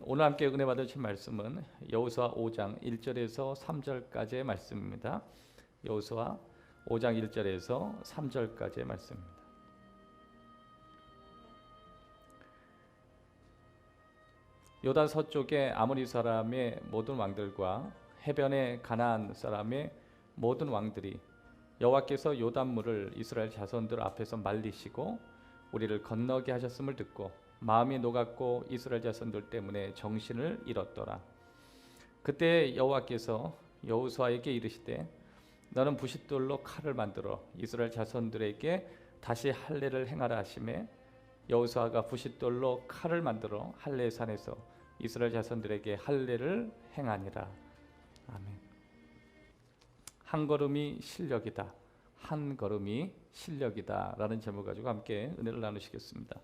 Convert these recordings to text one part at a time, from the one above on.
오늘 함께 은혜 받으실 말씀은 여호수아 5장 1절에서 3절까지의 말씀입니다. 여호수아 5장 1절에서 3절까지의 말씀입니다. 요단 서쪽의 아모리 사람의 모든 왕들과 해변의 가나안 사람의 모든 왕들이 여호와께서 요단물을 이스라엘 자손들 앞에서 말리시고 우리를 건너게 하셨음을 듣고 마음이 녹았고 이스라엘 자손들 때문에 정신을 잃었더라. 그때 여호와께서 여호수아에게 이르시되 너는 부싯돌로 칼을 만들어 이스라엘 자손들에게 다시 할례를 행하라 하시매 여호수아가 부싯돌로 칼을 만들어 할례 산에서 이스라엘 자손들에게 할례를 행하니라. 아멘. 한 걸음이 실력이다. 한 걸음이 실력이다 라는 제목 가지고 함께 은혜를 나누시겠습니다.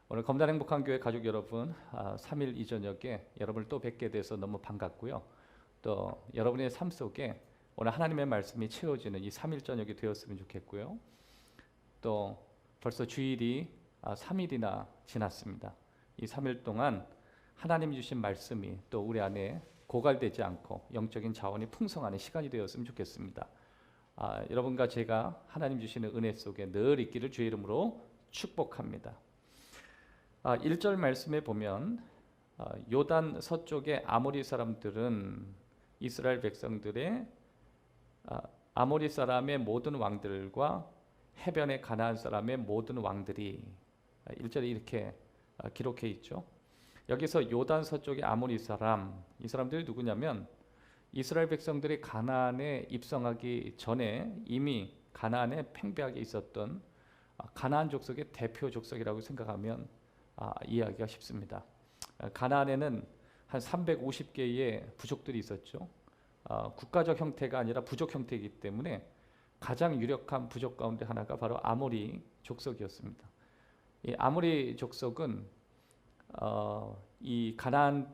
오늘 검단 행복한 교회 가족 여러분, 3일 이 저녁에 여러분을 또 뵙게 돼서 너무 반갑고요. 또 여러분의 삶 속에 오늘 하나님의 말씀이 채워지는 이 3일 저녁이 되었으면 좋겠고요. 또 벌써 주일이 3일이나 지났습니다. 이 3일 동안 하나님이 주신 말씀이 또 우리 안에 고갈되지 않고 영적인 자원이 풍성한 시간이 되었으면 좋겠습니다. 여러분과 제가 하나님 주시는 은혜 속에 늘 있기를 주의 이름으로 축복합니다. 1절 말씀에 보면 요단 서쪽의 아모리 사람들은 이스라엘 백성들의 아모리 사람의 모든 왕들과 해변의 가나안 사람의 모든 왕들이 1절에 이렇게 기록해 있죠. 여기서 요단 서쪽의 아모리 사람, 이 사람들이 누구냐면 이스라엘 백성들이 가나안에 입성하기 전에 이미 가나안에 팽배하게 있었던 가나안 족속의 대표 족속이라고 생각하면 이해하기가 쉽습니다. 가나안에는 한 350개의 부족들이 있었죠. 국가적 형태가 아니라 부족 형태이기 때문에 가장 유력한 부족 가운데 하나가 바로 아모리 족속이었습니다. 이 아모리 족속은 이 가나안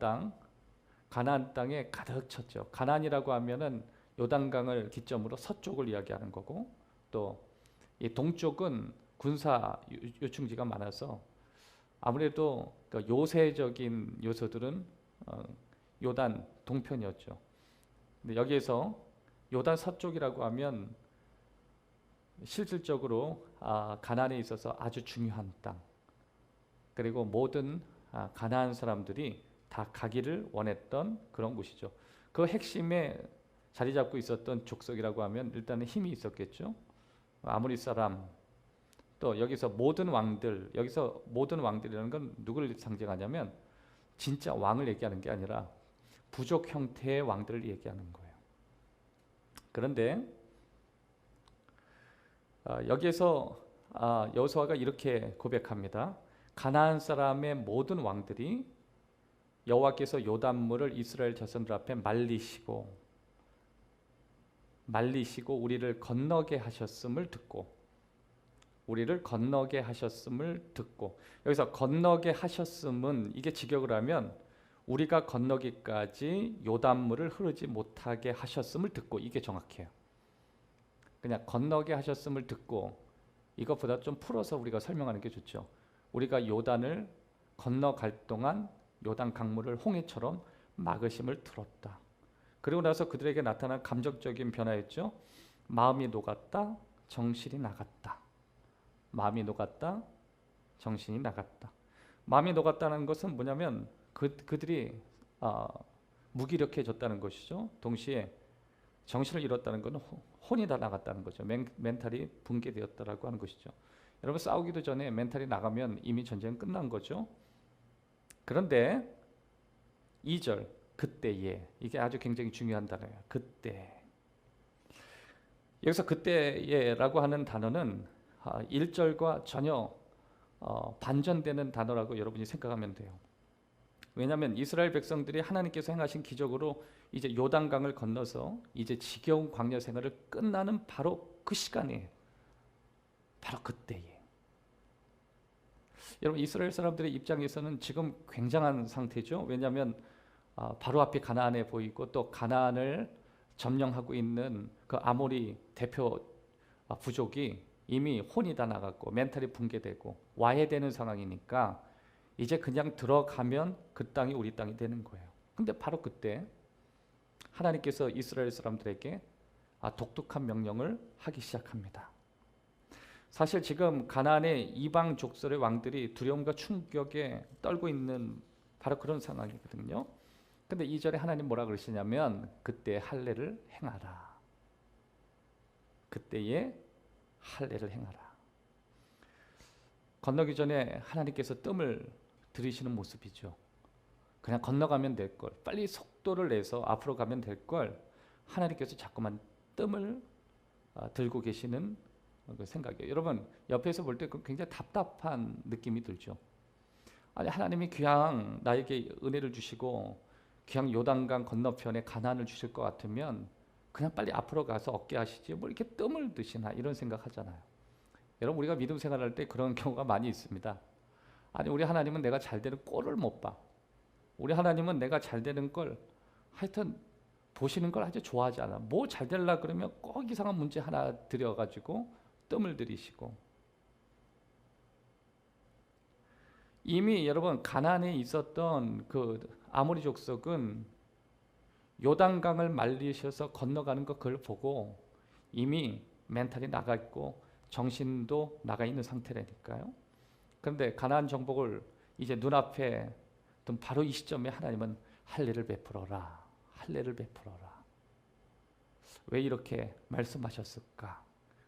땅에 가득 쳤죠. 가나안이라고 하면은 요단강을 기점으로 서쪽을 이야기하는 거고, 또 이 동쪽은 군사 요충지가 많아서 아무래도 요새적인 요소들은 요단 동편이었죠. 근데 여기에서 요단 서쪽이라고 하면 실질적으로 가나안에 있어서 아주 중요한 땅, 그리고 모든 가나안 사람들이 다 가기를 원했던 그런 곳이죠. 그 핵심에 자리 잡고 있었던 족속이라고 하면 일단은 힘이 있었겠죠. 아모리 사람, 또 여기서 모든 왕들, 여기서 모든 왕들이라는 건 누구를 상징하냐면 진짜 왕을 얘기하는 게 아니라 부족 형태의 왕들을 얘기하는 거예요. 그런데 여기에서 여호수아가 이렇게 고백합니다. 가나안 사람의 모든 왕들이 여호와께서 요단물을 이스라엘 자손들 앞에 말리시고 우리를 건너게 하셨음을 듣고, 우리를 건너게 하셨음을 듣고, 여기서 건너게 하셨음은 이게 직역을 하면 우리가 건너기까지 요단물을 흐르지 못하게 하셨음을 듣고, 이게 정확해요. 그냥 건너게 하셨음을 듣고, 이것보다 좀 풀어서 우리가 설명하는 게 좋죠. 우리가 요단을 건너갈 동안 요단 강물을 홍해처럼 막으심을 들었다. 그리고 나서 그들에게 나타난 감정적인 변화였죠. 마음이 녹았다, 정신이 나갔다. 마음이 녹았다, 정신이 나갔다. 마음이 녹았다는 것은 뭐냐면 그들이 무기력해졌다는 것이죠. 동시에 정신을 잃었다는 것은 혼이 다 나갔다는 거죠. 멘탈이 붕괴되었다라고 하는 것이죠. 여러분, 싸우기도 전에 멘탈이 나가면 이미 전쟁은 끝난 거죠. 그런데 2절 그때에, 이게 아주 굉장히 중요한 단어예요. 그때. 여기서 그때에라고 하는 단어는 1절과 전혀 반전되는 단어라고 여러분이 생각하면 돼요. 왜냐하면 이스라엘 백성들이 하나님께서 행하신 기적으로 이제 요단강을 건너서 이제 지겨운 광야 생활을 끝나는 바로 그 시간이에요. 바로 그때에. 여러분, 이스라엘 사람들의 입장에서는 지금 굉장한 상태죠. 왜냐하면 바로 앞이 가나안에 보이고 또 가나안을 점령하고 있는 그 아모리 대표 부족이 이미 혼이 다 나갔고 멘탈이 붕괴되고 와해되는 상황이니까 이제 그냥 들어가면 그 땅이 우리 땅이 되는 거예요. 근데 바로 그때 하나님께서 이스라엘 사람들에게 독특한 명령을 하기 시작합니다. 사실 지금 가나안의 이방 족속의 왕들이 두려움과 충격에 떨고 있는 바로 그런 상황이거든요. 근데 2절에 하나님 뭐라 그러시냐면 그때 할례를 행하라. 그때에 할례를 행하라. 건너기 전에 하나님께서 뜸을 들이시는 모습이죠. 그냥 건너가면 될 걸, 빨리 속도를 내서 앞으로 가면 될 걸 하나님께서 자꾸만 뜸을 들고 계시는 그 생각이에요. 여러분 옆에서 볼 때 굉장히 답답한 느낌이 들죠. 아니 하나님이 그냥 나에게 은혜를 주시고 그냥 요단강 건너편에 가나안을 주실 것 같으면 그냥 빨리 앞으로 가서 얻게 하시지 뭐 이렇게 뜸을 드시나 이런 생각하잖아요. 여러분 우리가 믿음 생활할 때 그런 경우가 많이 있습니다. 아니 우리 하나님은 내가 잘 되는 꼴을 못 봐. 우리 하나님은 내가 잘 되는 걸 하여튼 보시는 걸 아주 좋아하지 않아. 뭐 잘 되려고 그러면 꼭 이상한 문제 하나 들여가지고 뜸을 들이시고. 이미 여러분 가나안에 있었던 그 아모리 족속은 요단강을 말리셔서 건너가는 거 그걸 보고 이미 멘탈이 나가 있고 정신도 나가 있는 상태라니까요. 그런데 가나안 정복을 이제 눈앞에 둔 바로 이 시점에 하나님은 할례를 베풀어라. 할례를 베풀어라. 왜 이렇게 말씀하셨을까?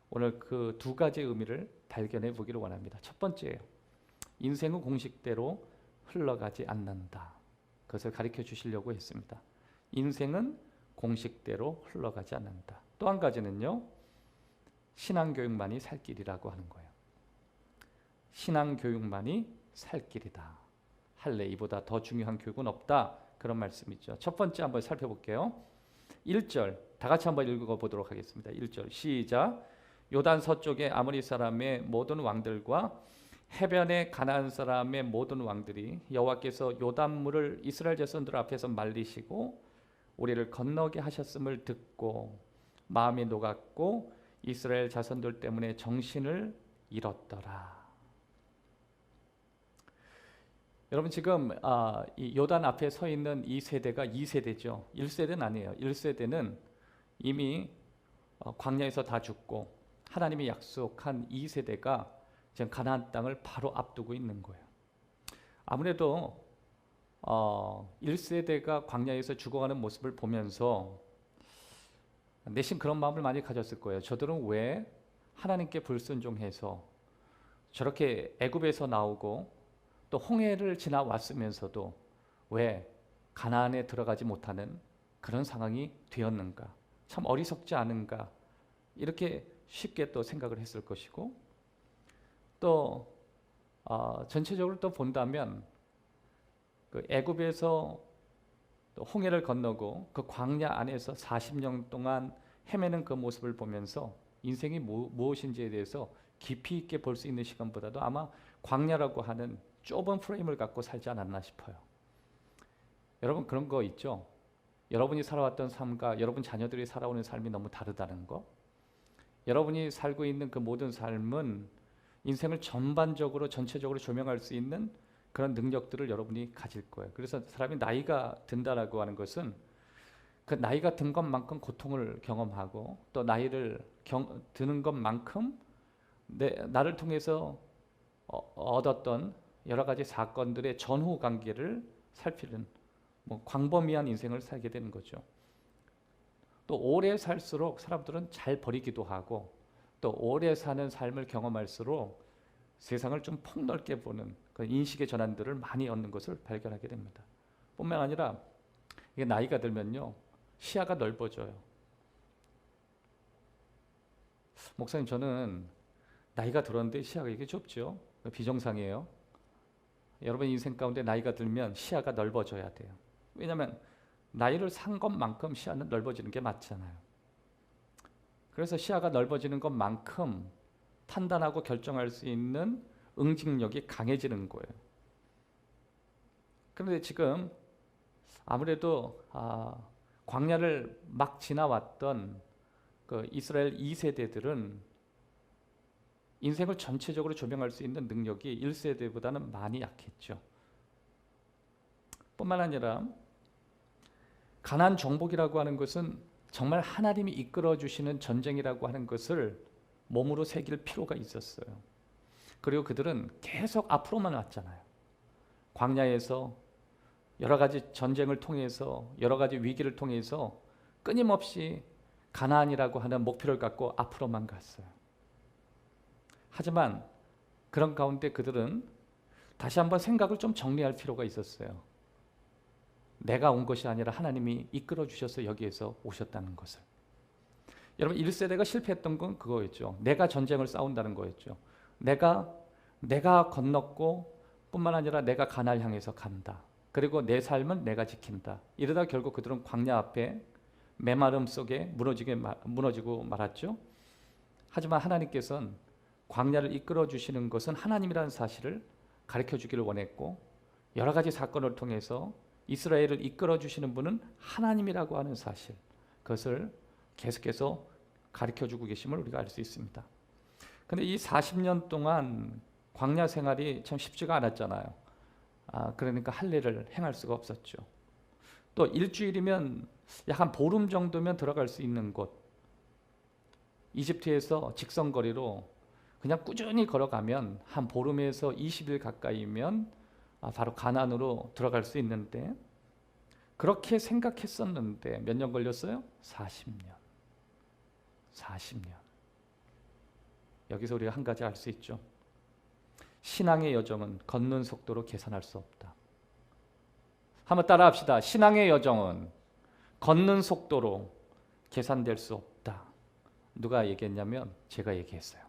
오늘 그 두 가지 의미를 발견해 보기를 원합니다. 첫 번째예요. 인생은 공식대로 흘러가지 않는다. 그것을 가르쳐 주시려고 했습니다. 인생은 공식대로 흘러가지 않는다. 또 한 가지는요. 신앙교육만이 살 길이라고 하는 거예요. 신앙교육만이 살 길이다. 할례 이보다 더 중요한 교육은 없다. 그런 말씀이죠. 첫 번째 한번 살펴볼게요. 1절 다 같이 한번 읽어보도록 하겠습니다. 1절 시작. 요단 서쪽의 아모리 사람의 모든 왕들과 해변의 가나안 사람의 모든 왕들이 여호와께서 요단물을 이스라엘 자손들 앞에서 말리시고 우리를 건너게 하셨음을 듣고 마음이 녹았고 이스라엘 자손들 때문에 정신을 잃었더라. 여러분 지금 이 요단 앞에 서 있는 이 세대가 2세대죠. 1세대는 아니에요. 1세대는 이미 광야에서 다 죽고 하나님이 약속한 2세대가 지금 가나안 땅을 바로 앞두고 있는 거예요. 아무래도 1세대가 광야에서 죽어가는 모습을 보면서 내심 그런 마음을 많이 가졌을 거예요. 저들은 왜 하나님께 불순종해서 저렇게 애굽에서 나오고 또 홍해를 지나왔으면서도 왜 가나안에 들어가지 못하는 그런 상황이 되었는가? 참 어리석지 않은가? 이렇게 쉽게 또 생각을 했을 것이고 또 전체적으로 또 본다면 그 애굽에서 또 홍해를 건너고 그 광야 안에서 40년 동안 헤매는 그 모습을 보면서 인생이 무엇인지에 대해서 깊이 있게 볼 수 있는 시간보다도 아마 광야라고 하는 좁은 프레임을 갖고 살지 않았나 싶어요. 여러분 그런 거 있죠? 여러분이 살아왔던 삶과 여러분 자녀들이 살아오는 삶이 너무 다르다는 거. 여러분이 살고 있는 그 모든 삶은 인생을 전반적으로 전체적으로 조명할 수 있는 그런 능력들을 여러분이 가질 거예요. 그래서 사람이 나이가 든다라고 하는 것은 그 나이가 든 것만큼 고통을 경험하고 또 나이를 드는 것만큼 나를 통해서 얻었던 여러 가지 사건들의 전후 관계를 살피는 광범위한 인생을 살게 되는 거죠. 또 오래 살수록 사람들은 잘 버리기도 하고 또 오래 사는 삶을 경험할수록 세상을 좀 폭넓게 보는 그 인식의 전환들을 많이 얻는 것을 발견하게 됩니다. 뿐만 아니라 이게 나이가 들면요 시야가 넓어져요. 목사님 저는 나이가 들었는데 시야가 이게 좁죠. 비정상이에요. 여러분 인생 가운데 나이가 들면 시야가 넓어져야 돼요. 왜냐하면 나이를 산 것만큼 시야는 넓어지는 게 맞잖아요. 그래서 시야가 넓어지는 것만큼 판단하고 결정할 수 있는 응징력이 강해지는 거예요. 그런데 지금 아무래도 광야를 막 지나왔던 그 이스라엘 2세대들은 인생을 전체적으로 조명할 수 있는 능력이 1세대보다는 많이 약했죠. 뿐만 아니라 가나안 정복이라고 하는 것은 정말 하나님이 이끌어 주시는 전쟁이라고 하는 것을 몸으로 새길 필요가 있었어요. 그리고 그들은 계속 앞으로만 왔잖아요. 광야에서 여러 가지 전쟁을 통해서 여러 가지 위기를 통해서 끊임없이 가나안이라고 하는 목표를 갖고 앞으로만 갔어요. 하지만 그런 가운데 그들은 다시 한번 생각을 좀 정리할 필요가 있었어요. 내가 온 것이 아니라 하나님이 이끌어 주셔서 여기에서 오셨다는 것을. 여러분 1세대가 실패했던 건 그거였죠. 내가 전쟁을 싸운다는 거였죠. 내가 건넜고 뿐만 아니라 내가 가나안을 향해서 간다. 그리고 내 삶은 내가 지킨다. 이러다 결국 그들은 광야 앞에 메마름 속에 무너지고 말았죠. 하지만 하나님께서는 광야를 이끌어 주시는 것은 하나님이라는 사실을 가르쳐 주기를 원했고 여러 가지 사건을 통해서 이스라엘을 이끌어 주시는 분은 하나님이라고 하는 사실, 그것을 계속해서 가르쳐 주고 계심을 우리가 알 수 있습니다. 그런데 이 40년 동안 광야 생활이 참 쉽지가 않았잖아요. 그러니까 할례를 행할 수가 없었죠. 또 일주일이면 약 한 보름 정도면 들어갈 수 있는 곳, 이집트에서 직선거리로 그냥 꾸준히 걸어가면 한 보름에서 20일 가까이면 바로 가나안으로 들어갈 수 있는데, 그렇게 생각했었는데 몇 년 걸렸어요? 40년. 여기서 우리가 한 가지 알 수 있죠. 신앙의 여정은 걷는 속도로 계산할 수 없다. 한번 따라 합시다. 신앙의 여정은 걷는 속도로 계산될 수 없다. 누가 얘기했냐면 제가 얘기했어요.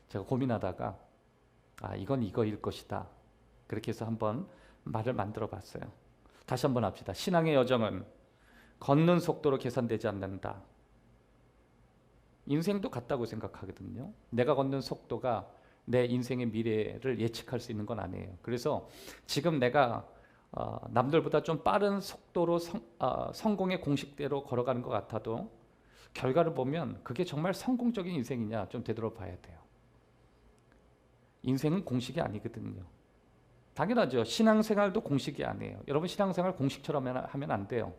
제가 고민하다가 이건 이거일 것이다. 그렇게 해서 한번 말을 만들어 봤어요. 다시 한번 합시다. 신앙의 여정은 걷는 속도로 계산되지 않는다. 인생도 같다고 생각하거든요. 내가 걷는 속도가 내 인생의 미래를 예측할 수 있는 건 아니에요. 그래서 지금 내가 남들보다 좀 빠른 속도로 성공의 공식대로 걸어가는 것 같아도 결과를 보면 그게 정말 성공적인 인생이냐 좀 되돌아봐야 돼요. 인생은 공식이 아니거든요. 당연하죠. 신앙생활도 공식이 아니에요. 여러분 신앙생활 공식처럼 하면 안 돼요.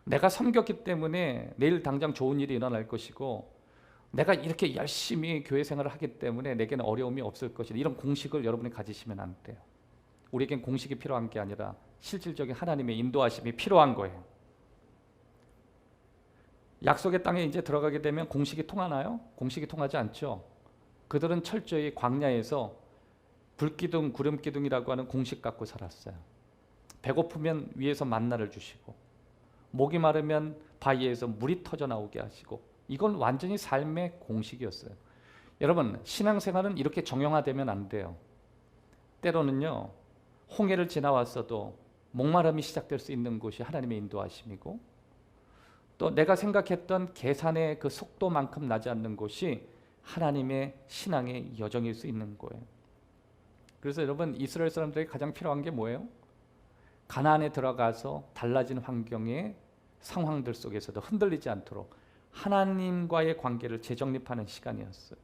내가 섬겼기 때문에 내일 당장 좋은 일이 일어날 것이고, 내가 이렇게 열심히 교회 생활을 하기 때문에 내게는 어려움이 없을 것이다. 이런 공식을 여러분이 가지시면 안 돼요. 우리에겐 공식이 필요한 게 아니라 실질적인 하나님의 인도하심이 필요한 거예요. 약속의 땅에 이제 들어가게 되면 공식이 통하나요? 공식이 통하지 않죠. 그들은 철저히 광야에서 불기둥, 구름기둥이라고 하는 공식 갖고 살았어요. 배고프면 위에서 만나를 주시고, 목이 마르면 바위에서 물이 터져 나오게 하시고, 이건 완전히 삶의 공식이었어요. 여러분 신앙생활은 이렇게 정형화되면 안 돼요. 때로는요 홍해를 지나왔어도 목마름이 시작될 수 있는 곳이 하나님의 인도하심이고, 또 내가 생각했던 계산의 그 속도만큼 나지 않는 곳이 하나님의 신앙의 여정일 수 있는 거예요. 그래서 여러분 이스라엘 사람들에게 가장 필요한 게 뭐예요? 가나안에 들어가서 달라진 환경의 상황들 속에서도 흔들리지 않도록 하나님과의 관계를 재정립하는 시간이었어요.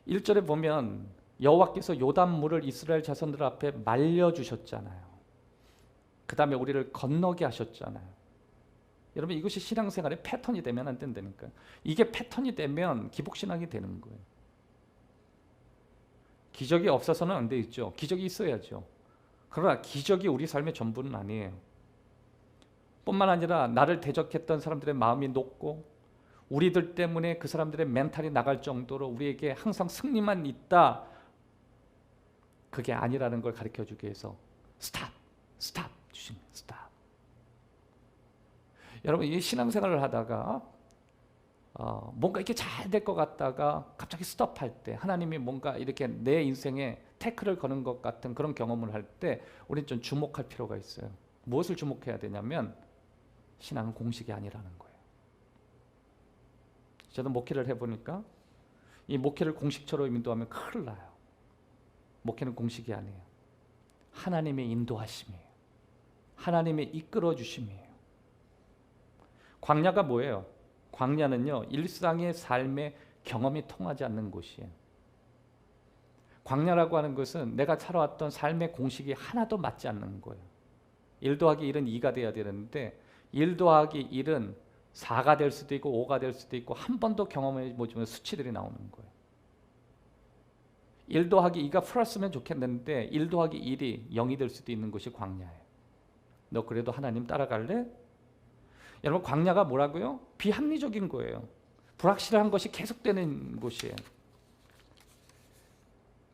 1절에 보면 여호와께서 요단물을 이스라엘 자손들 앞에 말려주셨잖아요. 그 다음에 우리를 건너게 하셨잖아요. 여러분 이것이 신앙생활의 패턴이 되면 안 된다니까요. 이게 패턴이 되면 기복신앙이 되는 거예요. 기적이 없어서는 안 되겠죠. 기적이 있어야죠. 그러나 기적이 우리 삶의 전부는 아니에요. 뿐만 아니라 나를 대적했던 사람들의 마음이 높고 우리들 때문에 그 사람들의 멘탈이 나갈 정도로 우리에게 항상 승리만 있다, 그게 아니라는 걸 가르쳐주기 위해서 스탑 주신 스탑. 여러분 이 신앙생활을 하다가 뭔가 이렇게 잘 될 것 같다가 갑자기 스톱할 때, 하나님이 뭔가 이렇게 내 인생에 태클을 거는 것 같은 그런 경험을 할 때 우리는 좀 주목할 필요가 있어요. 무엇을 주목해야 되냐면 신앙은 공식이 아니라는 거예요. 저도 목회를 해보니까 이 목회를 공식처럼 인도하면 큰일 나요. 목회는 공식이 아니에요. 하나님의 인도하심이에요. 하나님의 이끌어 주심이에요. 광야가 뭐예요? 광야는요 일상의 삶의 경험이 통하지 않는 곳이에요. 광야라고 하는 것은 내가 살아왔던 삶의 공식이 하나도 맞지 않는 거예요. 1 더하기 1은 2가 돼야 되는데 1 더하기 1은 4가 될 수도 있고 5가 될 수도 있고 한 번도 경험해 보지 못한 수치들이 나오는 거예요. 1 더하기 2가 플러스면 좋겠는데 1 더하기 1이 0이 될 수도 있는 것이 광야예요. 너 그래도 하나님 따라갈래? 여러분, 광야가 뭐라고요? 비합리적인 거예요. 불확실한 것이 계속되는 곳이에요.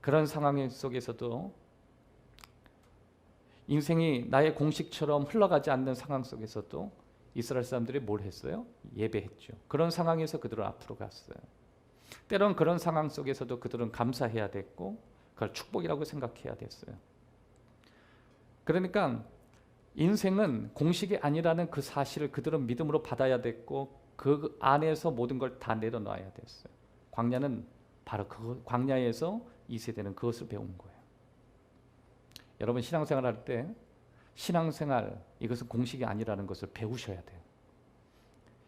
그런 상황 속에서도 인생이 나의 공식처럼 흘러가지 않는 상황 속에서도 이스라엘 사람들이 뭘 했어요? 예배했죠. 그런 상황에서 그들은 앞으로 갔어요. 때론 그런 상황 속에서도 그들은 감사해야 됐고 그걸 축복이라고 생각해야 됐어요. 그러니까 인생은 공식이 아니라는 그 사실을 그들은 믿음으로 받아야 됐고 그 안에서 모든 걸 다 내려놔야 됐어요. 광야는 바로 그 광야에서 이 세대는 그것을 배운 거예요. 여러분, 신앙생활 할 때 신앙생활 이것은 공식이 아니라는 것을 배우셔야 돼요.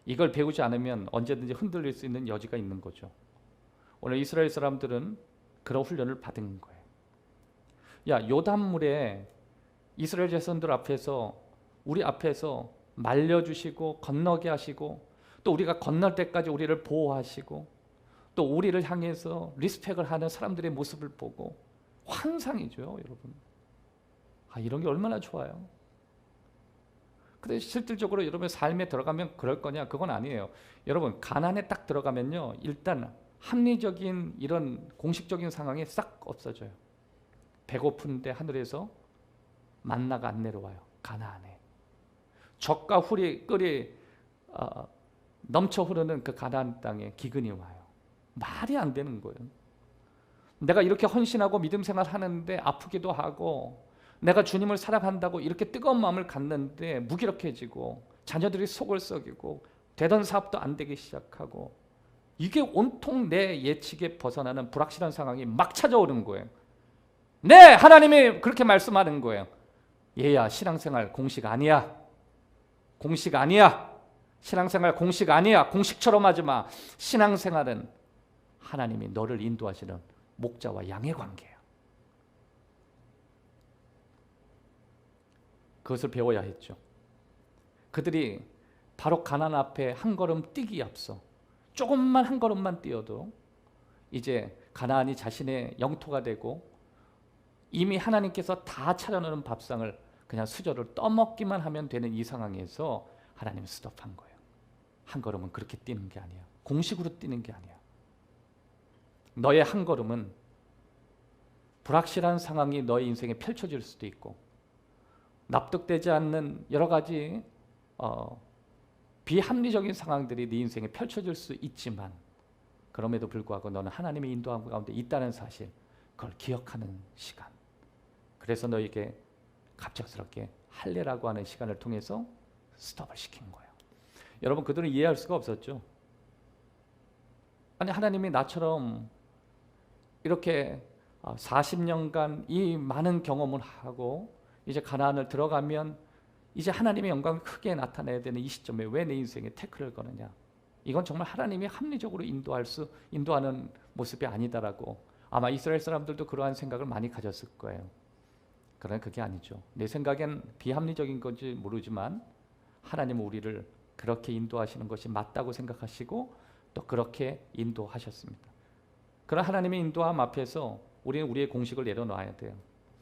이걸 배우지 않으면 언제든지 흔들릴 수 있는 여지가 있는 거죠. 오늘 이스라엘 사람들은 그런 훈련을 받은 거예요. 야, 요단물에 이스라엘 자손들 앞에서 우리 앞에서 말려주시고 건너게 하시고 또 우리가 건널 때까지 우리를 보호하시고 또 우리를 향해서 리스펙을 하는 사람들의 모습을 보고 환상이죠, 여러분. 이런 게 얼마나 좋아요. 근데 실질적으로 여러분 삶에 들어가면 그럴 거냐? 그건 아니에요. 여러분, 가난에 딱 들어가면요, 일단 합리적인 이런 공식적인 상황이 싹 없어져요. 배고픈데 하늘에서 만나가 안 내려와요. 가나안에 젖과 꿀이 넘쳐 흐르는 그 가나안 땅에 기근이 와요. 말이 안 되는 거예요. 내가 이렇게 헌신하고 믿음 생활하는데 아프기도 하고 내가 주님을 사랑한다고 이렇게 뜨거운 마음을 갖는데 무기력해지고 자녀들이 속을 썩이고 되던 사업도 안 되기 시작하고 이게 온통 내 예측에 벗어나는 불확실한 상황이 막 찾아오는 거예요. 네, 하나님이 그렇게 말씀하는 거예요. 얘야, 신앙생활 공식 아니야. 공식 아니야. 신앙생활 공식 아니야. 공식처럼 하지 마. 신앙생활은 하나님이 너를 인도하시는 목자와 양의 관계예요. 그것을 배워야 했죠. 그들이 바로 가나안 앞에 한 걸음 뛰기 앞서 조금만 한 걸음만 뛰어도 이제 가나안이 자신의 영토가 되고 이미 하나님께서 다 차려놓은 밥상을 그냥 수저를 떠먹기만 하면 되는 이 상황에서 하나님이 스톱한 거예요. 한 걸음은 그렇게 뛰는 게 아니야. 공식으로 뛰는 게 아니야. 너의 한 걸음은 불확실한 상황이 너의 인생에 펼쳐질 수도 있고 납득되지 않는 여러 가지 비합리적인 상황들이 네 인생에 펼쳐질 수 있지만 그럼에도 불구하고 너는 하나님의 인도함 가운데 있다는 사실, 그걸 기억하는 시간. 그래서 너에게 갑작스럽게 할례라고 하는 시간을 통해서 스톱을 시킨 거예요. 여러분, 그들은 이해할 수가 없었죠. 아니, 하나님이 나처럼 이렇게 40년간 이 많은 경험을 하고 이제 가나안을 들어가면 이제 하나님의 영광이 크게 나타나야 되는 이 시점에 왜 내 인생에 태클을 거느냐? 이건 정말 하나님이 합리적으로 인도하는 모습이 아니다라고 아마 이스라엘 사람들도 그러한 생각을 많이 가졌을 거예요. 그러나 그게 아니죠. 내 생각엔 비합리적인 건지 모르지만 하나님은 우리를 그렇게 인도하시는 것이 맞다고 생각하시고 또 그렇게 인도하셨습니다. 그런 하나님의 인도함 앞에서 우리는 우리의 공식을 내려놔야 돼요.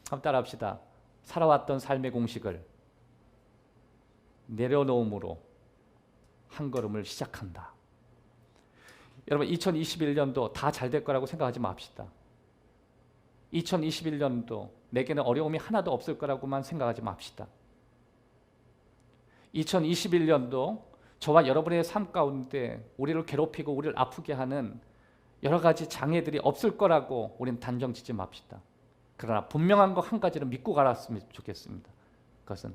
한번 따라합시다. 살아왔던 삶의 공식을 내려놓음으로 한 걸음을 시작한다. 여러분, 2021년도 다 잘 될 거라고 생각하지 맙시다. 2021년도 내게는 어려움이 하나도 없을 거라고만 생각하지 맙시다. 2021년도 저와 여러분의 삶 가운데 우리를 괴롭히고 우리를 아프게 하는 여러 가지 장애들이 없을 거라고 우리는 단정 짓지 맙시다. 그러나 분명한 거 한 가지는 믿고 갈았으면 좋겠습니다. 그것은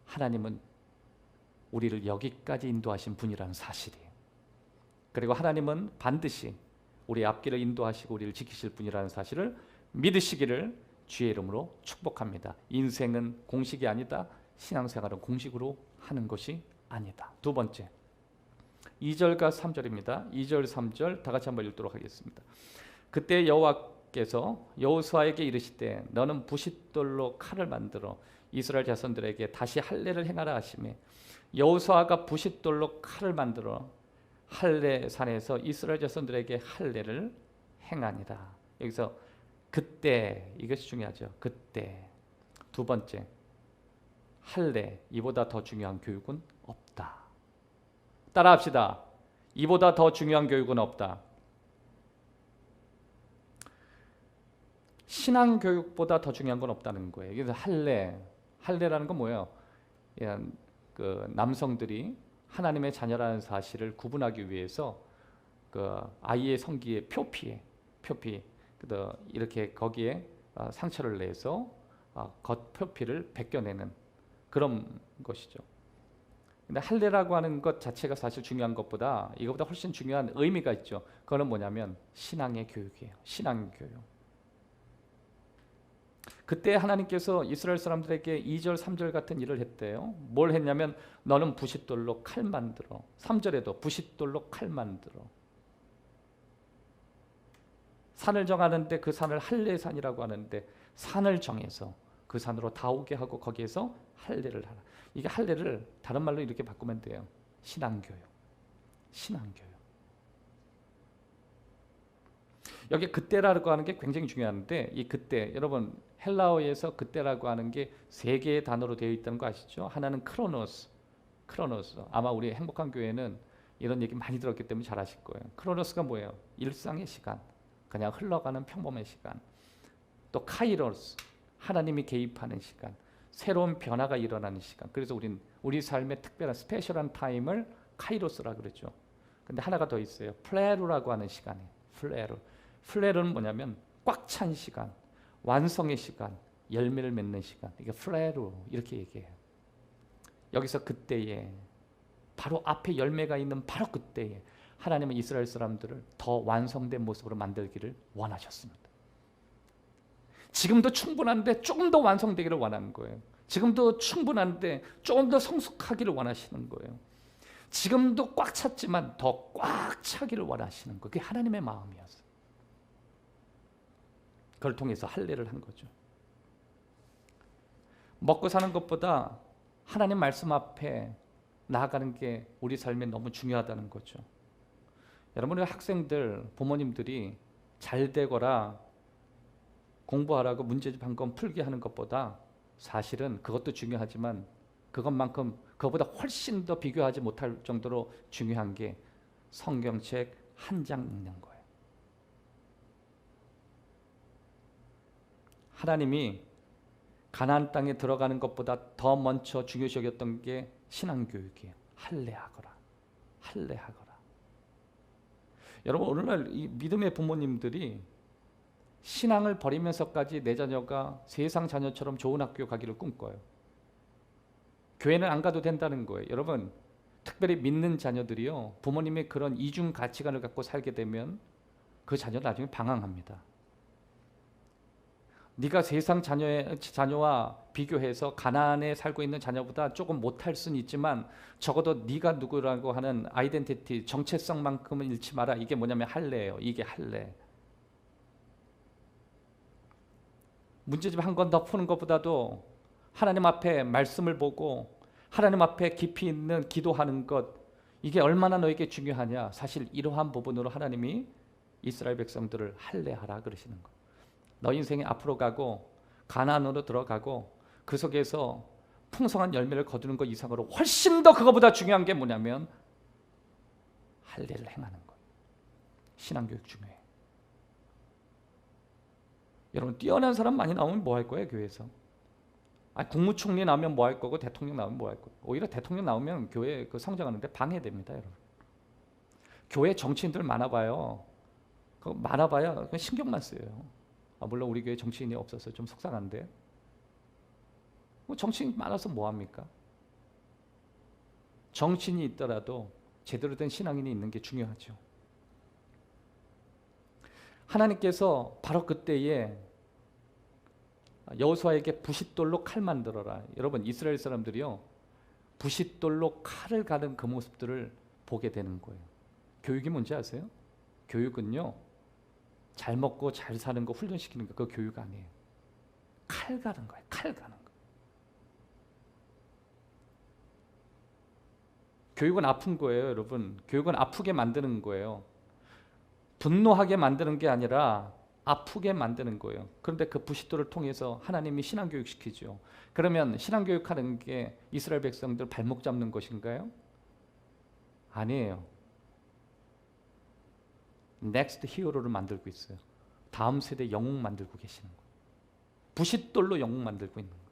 하나님은 우리를 여기까지 인도하신 분이라는 사실이에요. 그리고 하나님은 반드시 우리 앞길을 인도하시고 우리를 지키실 분이라는 사실을 믿으시기를 주의 이름으로 축복합니다. 인생은 공식이 아니다. 신앙생활은 공식으로 하는 것이 아니다. 두 번째, 2절과 3절입니다. 2절, 3절 다 같이 한번 읽도록 하겠습니다. 그때 여호와께서 하나님께서 여호수아에게 이르시되 너는 부싯돌로 칼을 만들어 이스라엘 자손들에게 다시 할례를 행하라 하시매 여호수아가 부싯돌로 칼을 만들어 할례 산에서 이스라엘 자손들에게 할례를 행하니라. 여기서 그때, 이것이 중요하죠. 그때. 두 번째, 할례, 이보다 더 중요한 교육은 없다. 따라합시다. 이보다 더 중요한 교육은 없다. 신앙 교육보다 더 중요한 건 없다는 거예요. 그래서 할례라는 건 뭐예요? 그 남성들이 하나님의 자녀라는 사실을 구분하기 위해서 그 아이의 성기의 표피, 이렇게 거기에 상처를 내서 겉 표피를 벗겨내는 그런 것이죠. 근데 할례라고 하는 것 자체가 사실 중요한 것보다 이것보다 훨씬 중요한 의미가 있죠. 그거는 뭐냐면 신앙의 교육이에요. 신앙 교육. 그때 하나님께서 이스라엘 사람들에게 2절 3절 같은 일을 했대요. 뭘 했냐면 너는 부싯돌로 칼 만들어. 3절에도 부싯돌로 칼 만들어. 산을 정하는데 그 산을 할례산이라고 하는데 산을 정해서 그 산으로 다 오게 하고 거기에서 할례를 하라. 이게 할례를 다른 말로 이렇게 바꾸면 돼요. 신앙교육. 신앙교육. 여기 그때라고 하는 게 굉장히 중요한데 이 그때, 여러분 헬라어에서 그때라고 하는 게 세 개의 단어로 되어 있다는 거 아시죠? 하나는 크로노스. 아마 우리 행복한 교회는 이런 얘기 많이 들었기 때문에 잘 아실 거예요. 크로노스가 뭐예요? 일상의 시간. 그냥 흘러가는 평범의 시간. 또 카이로스, 하나님이 개입하는 시간. 새로운 변화가 일어나는 시간. 그래서 우리 삶의 특별한 스페셜한 타임을 카이로스라고 그랬죠. 근데 하나가 더 있어요. 플레루라고 하는 시간이에요. 플레루는 뭐냐면 꽉 찬 시간, 완성의 시간, 열매를 맺는 시간. 이게 플레루 이렇게 얘기해요. 여기서 그때에 바로 앞에 열매가 있는 바로 그때에 하나님은 이스라엘 사람들을 더 완성된 모습으로 만들기를 원하셨습니다. 지금도 충분한데 조금 더 완성되기를 원하는 거예요. 지금도 충분한데 조금 더 성숙하기를 원하시는 거예요. 지금도 꽉 찼지만 더 꽉 차기를 원하시는 거예요. 그게 하나님의 마음이었어요. 그걸 통해서 할례를 한 거죠. 먹고 사는 것보다 하나님 말씀 앞에 나아가는 게 우리 삶에 너무 중요하다는 거죠. 여러분, 우리 학생들, 부모님들이 잘 되거라 공부하라고 문제집 한 권 풀게 하는 것보다 사실은 그것도 중요하지만 그것보다 훨씬 더 비교하지 못할 정도로 중요한 게 성경책 한 장 읽는 거예요. 하나님이 가나안 땅에 들어가는 것보다 더 먼저 중요시 여겼던 게 신앙교육이에요. 할례하거라. 여러분, 오늘날 이 믿음의 부모님들이 신앙을 버리면서까지 내 자녀가 세상 자녀처럼 좋은 학교 가기를 꿈꿔요. 교회는 안 가도 된다는 거예요. 여러분, 특별히 믿는 자녀들이요, 부모님의 그런 이중 가치관을 갖고 살게 되면 그 자녀는 나중에 방황합니다. 네가 세상 자녀와 비교해서 가나안에 살고 있는 자녀보다 조금 못할 수는 있지만 적어도 네가 누구라고 하는 아이덴티티, 정체성만큼은 잃지 마라. 이게 뭐냐면 할례예요. 이게 할례. 문제집 한 권 더 푸는 것보다도 하나님 앞에 말씀을 보고 하나님 앞에 깊이 있는 기도하는 것, 이게 얼마나 너에게 중요하냐. 사실 이러한 부분으로 하나님이 이스라엘 백성들을 할례하라 그러시는 거예요. 너 인생이 앞으로 가고 가나안으로 들어가고 그 속에서 풍성한 열매를 거두는 것 이상으로 훨씬 더 그거보다 중요한 게 뭐냐면 할례를 행하는 거예요. 신앙교육 중요해요. 여러분, 뛰어난 사람 많이 나오면 뭐 할 거예요, 교회에서? 국무총리 나오면 뭐 할 거고 대통령 나오면 뭐 할 거고. 오히려 대통령 나오면 교회 그 성장하는데 방해됩니다, 여러분. 교회 정치인들 많아봐야 신경만 쓰여요. 물론 우리 교회 정치인이 없어서 좀 속상한데, 정치인 많아서 뭐 합니까? 정치인이 있더라도 제대로 된 신앙인이 있는 게 중요하죠. 하나님께서 바로 그때에 여호수아에게 부싯돌로 칼 만들어라. 여러분, 이스라엘 사람들이요, 부싯돌로 칼을 가는 그 모습들을 보게 되는 거예요. 교육이 뭔지 아세요? 교육은요, 잘 먹고 잘 사는 거 훈련시키는 거 그거 교육 아니에요. 칼 가는 거예요. 칼 가는 거. 교육은 아픈 거예요, 여러분. 교육은 아프게 만드는 거예요. 분노하게 만드는 게 아니라 아프게 만드는 거예요. 그런데 그 부싯돌을 통해서 하나님이 신앙교육 시키죠. 그러면 신앙교육하는 게 이스라엘 백성들 발목 잡는 것인가요? 아니에요. 넥스트 히어로를 만들고 있어요. 다음 세대 영웅 만들고 계시는 거예요. 부싯돌로 영웅 만들고 있는 거예요.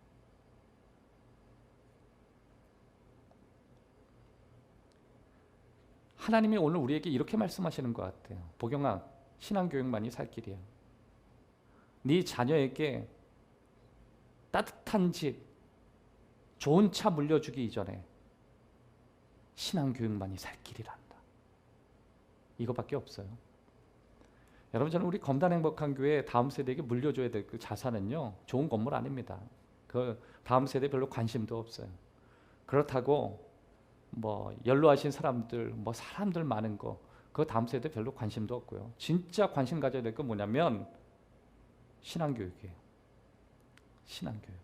하나님이 오늘 우리에게 이렇게 말씀하시는 것 같아요. 보경아, 신앙교육만이 살 길이야. 네 자녀에게 따뜻한 집, 좋은 차 물려주기 이전에 신앙교육만이 살 길이란다. 이거밖에 없어요. 여러분, 저는 우리 검단행복한 교회 다음 세대에게 물려줘야 될 그 자산은요, 좋은 건물 아닙니다. 그 다음 세대 별로 관심도 없어요. 그렇다고 뭐 연로하신 사람들, 뭐 사람들 많은 거, 그 다음 세대 별로 관심도 없고요. 진짜 관심 가져야 될 건 뭐냐면 신앙교육이에요. 신앙교육.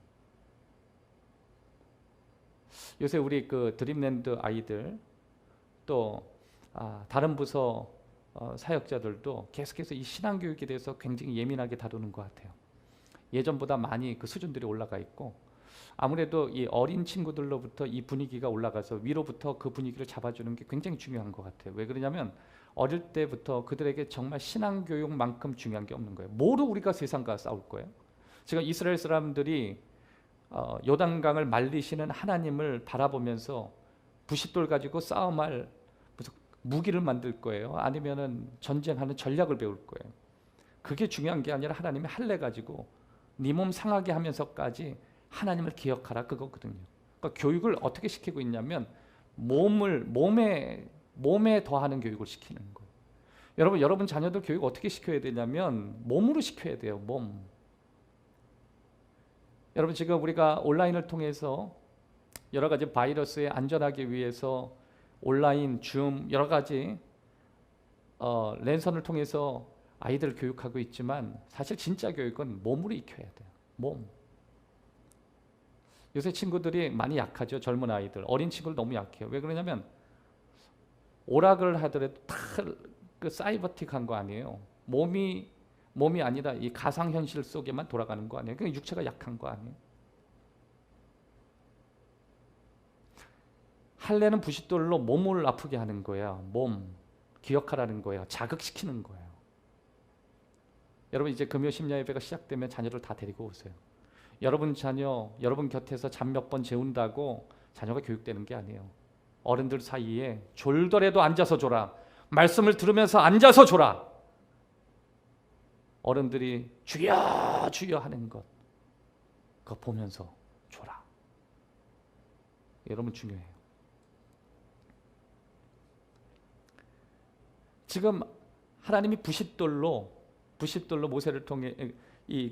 요새 우리 그 드림랜드 아이들 또 다른 부서 사역자들도 계속해서 이 신앙교육에 대해서 굉장히 예민하게 다루는 것 같아요. 예전보다 많이 그 수준들이 올라가 있고, 아무래도 이 어린 친구들로부터 이 분위기가 올라가서 위로부터 그 분위기를 잡아주는 게 굉장히 중요한 것 같아요. 왜 그러냐면 어릴 때부터 그들에게 정말 신앙교육만큼 중요한 게 없는 거예요. 뭐로 우리가 세상과 싸울 거예요? 지금 이스라엘 사람들이 요단강을 말리시는 하나님을 바라보면서 부싯돌 가지고 싸움할 무슨 무기를 만들 거예요? 아니면은 전쟁하는 전략을 배울 거예요? 그게 중요한 게 아니라 하나님의 할례 가지고 네 몸 상하게 하면서까지 하나님을 기억하라, 그거거든요. 그러니까 교육을 어떻게 시키고 있냐면 몸에 더하는 교육을 시키는 거예요. 여러분 자녀들 교육 어떻게 시켜야 되냐면 몸으로 시켜야 돼요. 몸. 여러분, 지금 우리가 온라인을 통해서 여러 가지 바이러스에 안전하기 위해서 온라인, 줌, 여러 가지 랜선을 통해서 아이들을 교육하고 있지만 사실 진짜 교육은 몸으로 익혀야 돼요. 몸. 요새 친구들이 많이 약하죠. 젊은 아이들, 어린 친구들 너무 약해요. 왜 그러냐면 오락을 하더라도 다 그 사이버틱한 거 아니에요. 몸이 아니라 이 가상현실 속에만 돌아가는 거 아니에요. 그러니까 육체가 약한 거 아니에요. 할례는 부싯돌로 몸을 아프게 하는 거야. 몸 기억하라는 거예요. 자극시키는 거예요. 여러분, 이제 금요 심야 예배가 시작되면 자녀를 다 데리고 오세요. 여러분 자녀, 여러분 곁에서 잠 몇 번 재운다고 자녀가 교육되는 게 아니에요. 어른들 사이에 졸더라도 앉아서 줘라. 말씀을 들으면서 앉아서 줘라. 어른들이 주여 주여 하는 것, 그거 보면서 줘라. 여러분 중요해요. 지금 하나님이 부싯돌로 모세를 통해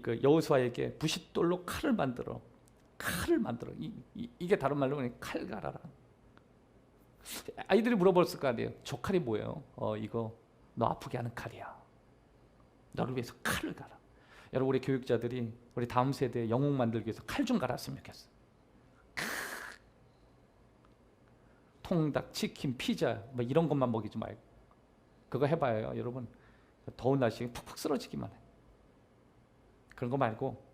그 여호수아에게 부싯돌로 칼을 만들어. 이게 다른 말로 하면 칼 갈아라. 아이들이 물어봤을 거 아니에요. 저 칼이 뭐예요? 이거 너 아프게 하는 칼이야. 너를 위해서 칼을 갈아. 여러분, 우리 교육자들이 우리 다음 세대 영웅 만들기 위해서 칼 좀 갈았으면 좋겠어. 통닭, 치킨, 피자 뭐 이런 것만 먹이지 말고 그거 해봐요. 여러분, 더운 날씨에 푹푹 쓰러지기만 해. 그런 거 말고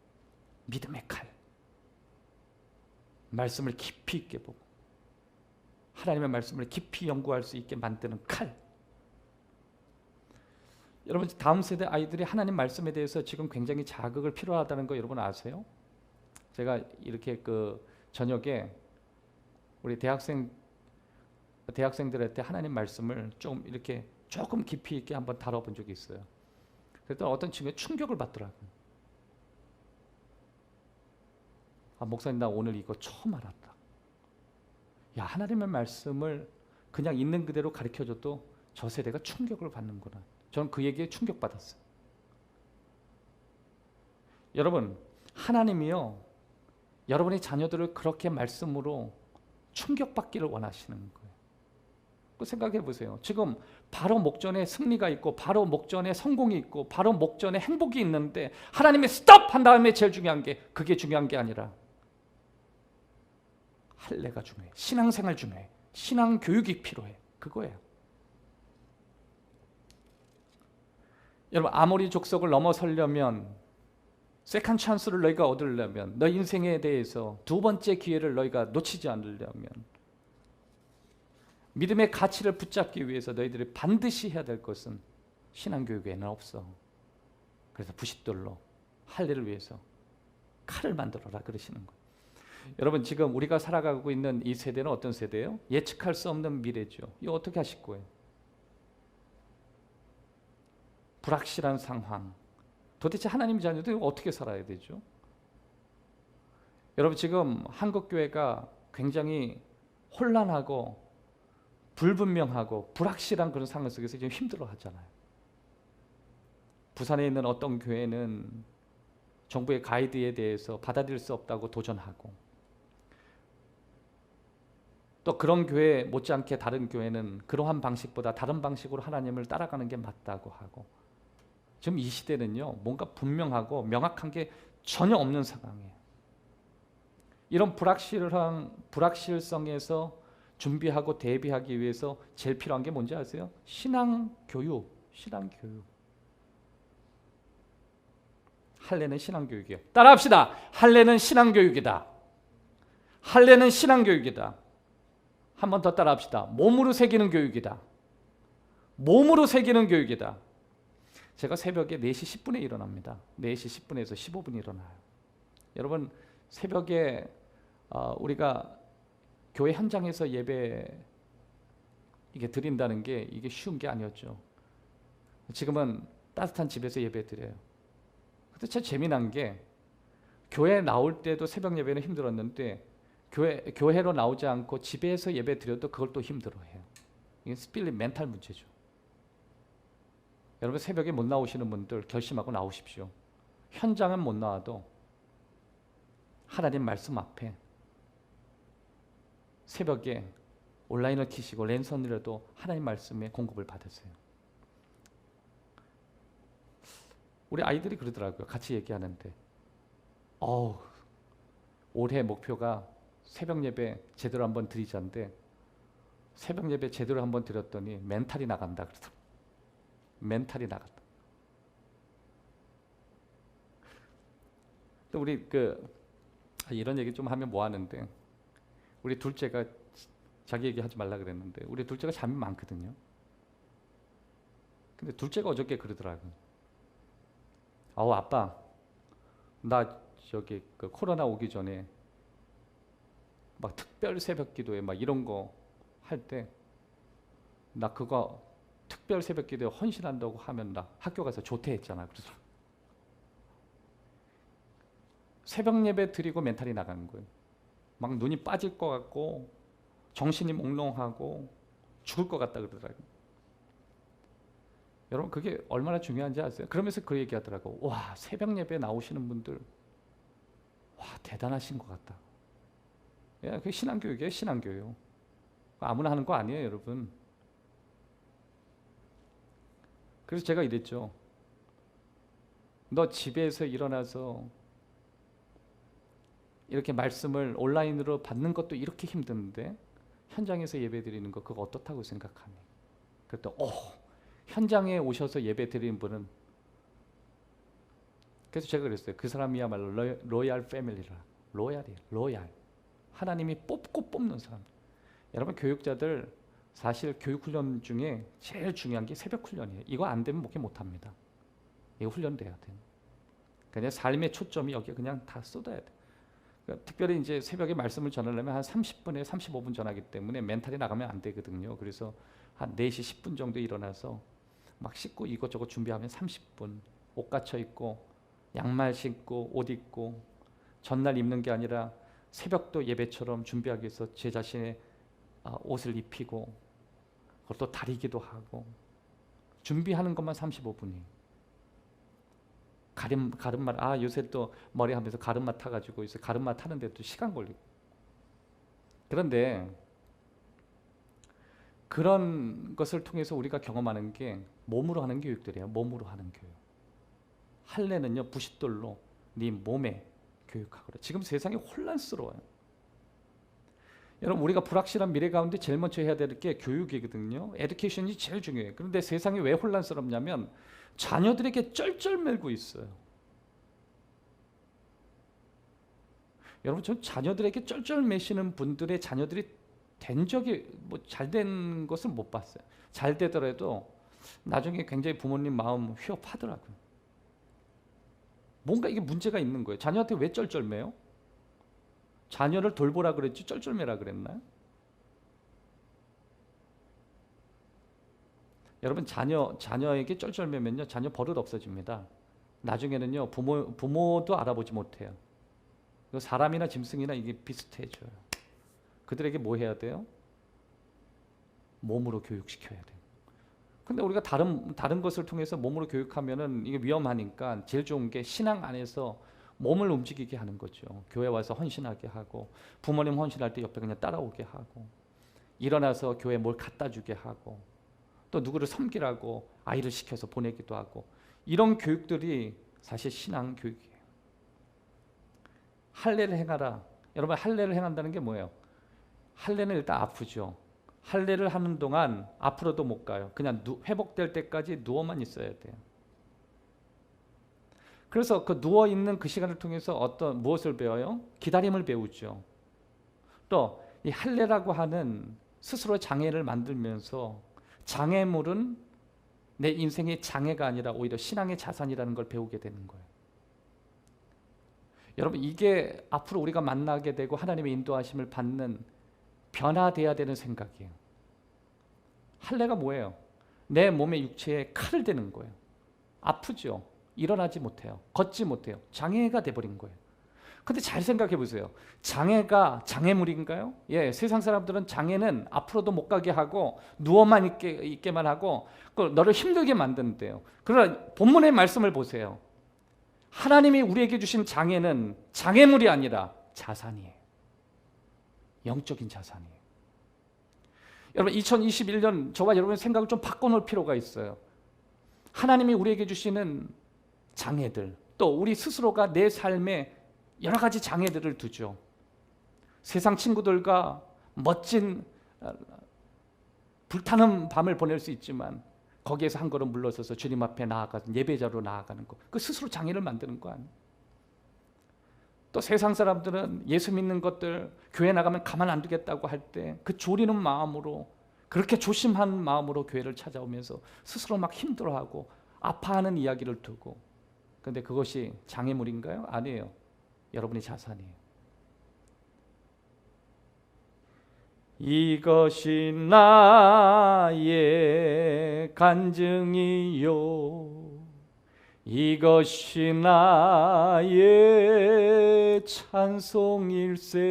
믿음의 칼, 말씀을 깊이 있게 보고 하나님의 말씀을 깊이 연구할 수 있게 만드는 칼. 여러분, 다음 세대 아이들이 하나님 말씀에 대해서 지금 굉장히 자극을 필요하다는 거 여러분 아세요? 제가 이렇게 그 저녁에 우리 대학생들한테 하나님 말씀을 좀 이렇게 조금 깊이 있게 한번 다뤄본 적이 있어요. 그랬더니 어떤 친구가 충격을 받더라고요. 목사님, 나 오늘 이거 처음 알았다. 야, 하나님의 말씀을 그냥 있는 그대로 가르쳐줘도 저 세대가 충격을 받는구나. 저는 그 얘기에 충격받았어요. 여러분, 하나님이요, 여러분의 자녀들을 그렇게 말씀으로 충격받기를 원하시는 거예요. 그 생각해 보세요. 지금 바로 목전에 승리가 있고 바로 목전에 성공이 있고 바로 목전에 행복이 있는데 하나님이 스톱 한 다음에 제일 중요한 게 그게 중요한 게 아니라 할례가 중요해. 신앙생활 중요해. 신앙 교육이 필요해. 그거예요. 여러분 아모리 족속을 넘어서려면 세컨 찬스를 너희가 얻으려면 너 인생에 대해서 두 번째 기회를 너희가 놓치지 않으려면 믿음의 가치를 붙잡기 위해서 너희들이 반드시 해야 될 것은 신앙교육에는 없어. 그래서 부싯돌로 할례를 위해서 칼을 만들어라 그러시는 거예요. 여러분 지금 우리가 살아가고 있는 이 세대는 어떤 세대예요? 예측할 수 없는 미래죠. 이거 어떻게 하실 거예요? 불확실한 상황. 도대체 하나님 자녀들이 어떻게 살아야 되죠? 여러분 지금 한국교회가 굉장히 혼란하고 불분명하고 불확실한 그런 상황 속에서 지금 힘들어 하잖아요. 부산에 있는 어떤 교회는 정부의 가이드에 대해서 받아들일 수 없다고 도전하고 또 그런 교회 못지않게 다른 교회는 그러한 방식보다 다른 방식으로 하나님을 따라가는 게 맞다고 하고 지금 이 시대는요 뭔가 분명하고 명확한 게 전혀 없는 상황이에요. 이런 불확실성에서 준비하고 대비하기 위해서 제일 필요한 게 뭔지 아세요? 신앙교육. 할례는 신앙교육이에요. 따라합시다. 할례는 신앙교육이다. 할례는 신앙교육이다. 한 번 더 따라합시다. 몸으로 새기는 교육이다. 몸으로 새기는 교육이다. 제가 새벽에 4시 10분에 일어납니다. 4시 10분에서 15분 일어나요. 여러분 새벽에 우리가 교회 현장에서 예배 이게 드린다는 게 이게 쉬운 게 아니었죠. 지금은 따뜻한 집에서 예배 드려요. 근데 참 재미난 게 교회 나올 때도 새벽 예배는 힘들었는데 교회로 나오지 않고 집에서 예배 드려도 그걸 또 힘들어해요. 이게 스피릿 멘탈 문제죠. 여러분 새벽에 못 나오시는 분들 결심하고 나오십시오. 현장은 못 나와도 하나님 말씀 앞에 새벽에 온라인을 켜시고 랜선이라도 하나님 말씀의 공급을 받으세요. 우리 아이들이 그러더라고요. 같이 얘기하는데 올해 목표가 새벽 예배 제대로 한번 드리자인데 새벽 예배 제대로 한번 드렸더니 멘탈이 나간다 그러더라고요. 멘탈이 나갔다. 또 우리 이런 얘기 좀 하면 뭐 하는데 우리 둘째가 자기 얘기하지 말라 그랬는데 우리 둘째가 잠이 많거든요. 근데 둘째가 어저께 그러더라고요. 아빠 나 저기 코로나 오기 전에 막 특별 새벽 기도회 막 이런 거 할 때 나 그거 특별 새벽 기도에 헌신한다고 하면 나 학교 가서 조퇴했잖아. 그래서 새벽 예배 드리고 멘탈이 나가는 거예요. 막 눈이 빠질 것 같고 정신이 몽롱하고 죽을 것 같다 그러더라고요. 여러분 그게 얼마나 중요한지 아세요? 그러면서 그 얘기하더라고. 와 새벽 예배 나오시는 분들 와 대단하신 것 같다. 야, 그게 신앙교육이에요. 신앙교육. 아무나 하는 거 아니에요 여러분. 그래서 제가 이랬죠. 너 집에서 일어나서 이렇게 말씀을 온라인으로 받는 것도 이렇게 힘든데 현장에서 예배 드리는 거 그거 어떻다고 생각하니? 그랬더니 현장에 오셔서 예배 드리는 분은 그래서 제가 그랬어요. 그 사람이야말로 로얄 패밀리라. 로얄이에요. 로얄. 하나님이 뽑고 뽑는 사람. 여러분 교육자들 사실 교육훈련 중에 제일 중요한 게 새벽 훈련이에요. 이거 안 되면 목회 못합니다. 이거 훈련돼야 돼요. 그냥 삶의 초점이 여기에 그냥 다 쏟아야 돼요. 그러니까 특별히 이제 새벽에 말씀을 전하려면 한 30분에 35분 전하기 때문에 멘탈이 나가면 안 되거든요. 그래서 한 4시 10분 정도 일어나서 막 씻고 이것저것 준비하면 30분 옷 갖춰 입고 양말 신고 옷 입고 전날 입는 게 아니라 새벽도 예배처럼 준비하기 위해서 제 자신의 옷을 입히고 그것도 다리기도 하고 준비하는 것만 35분이에요. 가름마 요새 또 머리 하면서 가름마 타가지고 있어요. 가름마 타는데 또 시간 걸리고. 그런데 그런 것을 통해서 우리가 경험하는 게 몸으로 하는 교육들이에요. 몸으로 하는 교육. 할례는요, 부싯돌로 네 몸에 교육하거라. 지금 세상이 혼란스러워요. 여러분, 우리가 불확실한 미래 가운데 제일 먼저 해야 될 게 교육이거든요. 에듀케이션이 제일 중요해요. 그런데 세상이 왜 혼란스럽냐면 자녀들에게 쩔쩔매고 있어요. 여러분, 전 자녀들에게 쩔쩔매시는 분들의 자녀들이 된 적이 뭐 잘 된 것을 못 봤어요. 잘 되더라도 나중에 굉장히 부모님 마음 휘업하더라고요. 뭔가 이게 문제가 있는 거예요. 자녀한테 왜 쩔쩔매요? 자녀를 돌보라 그랬지 쩔쩔매라 그랬나요? 여러분, 자녀에게 쩔쩔매면요, 자녀 버릇 없어집니다. 나중에는요, 부모도 알아보지 못해요. 사람이나 짐승이나 이게 비슷해져요. 그들에게 뭐 해야 돼요? 몸으로 교육시켜야 돼요. 근데 우리가 다른 것을 통해서 몸으로 교육하면은 이게 위험하니까 제일 좋은 게 신앙 안에서 몸을 움직이게 하는 거죠. 교회 와서 헌신하게 하고, 부모님 헌신할 때 옆에 그냥 따라오게 하고, 일어나서 교회 뭘 갖다 주게 하고, 또 누구를 섬기라고 아이를 시켜서 보내기도 하고, 이런 교육들이 사실 신앙 교육이에요. 할례를 행하라. 여러분, 할례를 행한다는 게 뭐예요? 할례는 일단 아프죠. 할례를 하는 동안 앞으로도 못 가요. 그냥 회복될 때까지 누워만 있어야 돼요. 그래서 그 누워 있는 그 시간을 통해서 무엇을 배워요? 기다림을 배우죠. 또 이 할례라고 하는 스스로 장애를 만들면서 장애물은 내 인생의 장애가 아니라 오히려 신앙의 자산이라는 걸 배우게 되는 거예요. 여러분, 이게 앞으로 우리가 만나게 되고 하나님의 인도하심을 받는 변화돼야 되는 생각이에요. 할례가 뭐예요? 내 몸의 육체에 칼을 대는 거예요. 아프죠. 일어나지 못해요. 걷지 못해요. 장애가 돼버린 거예요. 근데 잘 생각해 보세요. 장애가 장애물인가요? 예, 세상 사람들은 장애는 앞으로도 못 가게 하고 누워만 있게만 하고 너를 힘들게 만든대요. 그러나 본문의 말씀을 보세요. 하나님이 우리에게 주신 장애는 장애물이 아니라 자산이에요. 영적인 자산이에요. 여러분, 2021년 저와 여러분의 생각을 좀 바꿔놓을 필요가 있어요. 하나님이 우리에게 주시는 장애들, 또 우리 스스로가 내 삶에 여러 가지 장애들을 두죠. 세상 친구들과 멋진 불타는 밤을 보낼 수 있지만 거기에서 한 걸음 물러서서 주님 앞에 나아가서 예배자로 나아가는 것, 그 스스로 장애를 만드는 거 아니에요? 또 세상 사람들은 예수 믿는 것들 교회 나가면 가만 안 두겠다고 할 때 그 졸이는 마음으로, 그렇게 조심한 마음으로 교회를 찾아오면서 스스로 막 힘들어하고 아파하는 이야기를 두고, 그런데 그것이 장애물인가요? 아니에요. 여러분의 자산이에요. 이것이 나의 간증이요, 이것이 나의 찬송일세.